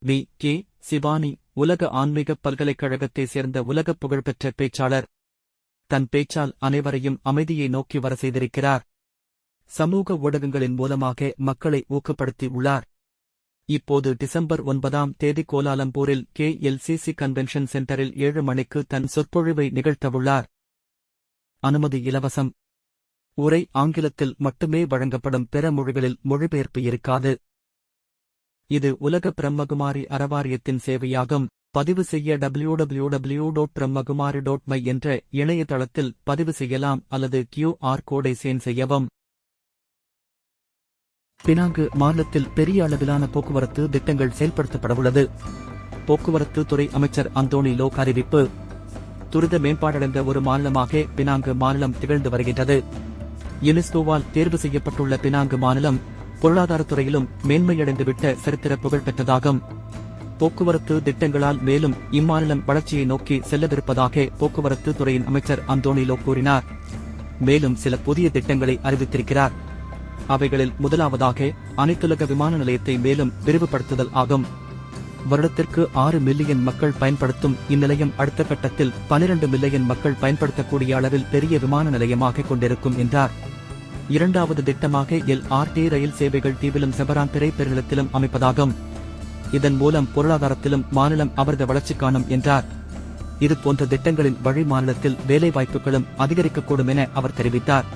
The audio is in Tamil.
வி. கே. சிவானி உலக ஆன்மீகப் பல்கலைக்கழகத்தைச் சேர்ந்த உலகப் புகழ்பெற்ற பேச்சாளர். தன் பேச்சால் அனைவரையும் அமைதியை நோக்கி வர செய்திருக்கிறார். சமூக ஊடகங்களின் மூலமாக மக்களை ஊக்கப்படுத்தி உள்ளார். இப்போது டிசம்பர் 9ஆம் தேதி கோலாலம்பூரில் KLCC கன்வென்ஷன் சென்டரில் 7 மணிக்கு தன் சொற்பொழிவை நிகழ்த்தவுள்ளார். அனுமதி இலவசம். உரை ஆங்கிலத்தில் மட்டுமே வழங்கப்படும், பிற மொழிகளில் மொழிபெயர்ப்பு இருக்காது. இது உலக பிரம்மகுமாரி அறவாரியத்தின் சேவையாகும். பதிவு செய்ய www.brahmakumari.my என்ற இணையதளத்தில் பதிவு செய்யலாம் அல்லது QR கோடை ஸ்கேன் செய்யவும். பினாங்கு மாநிலத்தில் பெரிய அளவிலான போக்குவரத்து திட்டங்கள் செயல்படுத்தப்படவுள்ளது. போக்குவரத்து துறை அமைச்சர் அந்தோனி லோக் அறிவிப்பு. துரித மேம்பாடடைந்த ஒரு மாநிலமாக பினாங்கு மாநிலம் திகழ்ந்து வருகின்றது. யுனெஸ்கோவால் தேர்வு செய்யப்பட்டுள்ள பினாங்கு மாநிலம் பொருளாதாரத்துறையிலும் மேன்மையடைந்துவிட்ட சரித்திர புகழ் பெற்றதாகும். போக்குவரத்து திட்டங்களால் மேலும் இம்மாநிலம் வளர்ச்சியை நோக்கி செல்லவிருப்பதாக போக்குவரத்து துறையின் அமைச்சர் அந்தோனி லோக் கூறினார். மேலும் சில புதிய திட்டங்களை அறிவித்திருக்கிறார். அவைகளில் முதலாவதாக அனைத்துலக விமான நிலையத்தை மேலும் விரிவுபடுத்துதல் ஆகும். வருடத்திற்கு 6 மில்லியன் மக்கள் பயன்படுத்தும் இந்நிலையம் அடுத்த கட்டத்தில் 12 மில்லியன் மக்கள் பயன்படுத்தக்கூடிய அளவில் பெரிய விமான நிலையமாக கொண்டிருக்கும் என்றார். இரண்டாவது திட்டமாக LRT ரயில் சேவைகள் தீவிலும் செபராந்திரை பெருநிலத்திலும் அமைப்பதாகும். இதன் மூலம் பொருளாதாரத்திலும் மாநிலம் அவரது வளர்ச்சி காணும் என்றார். இதுபோன்ற திட்டங்களின் வழி மாநிலத்தில் வேலைவாய்ப்புகளும் அதிகரிக்கக்கூடும் என அவர் தெரிவித்தார்.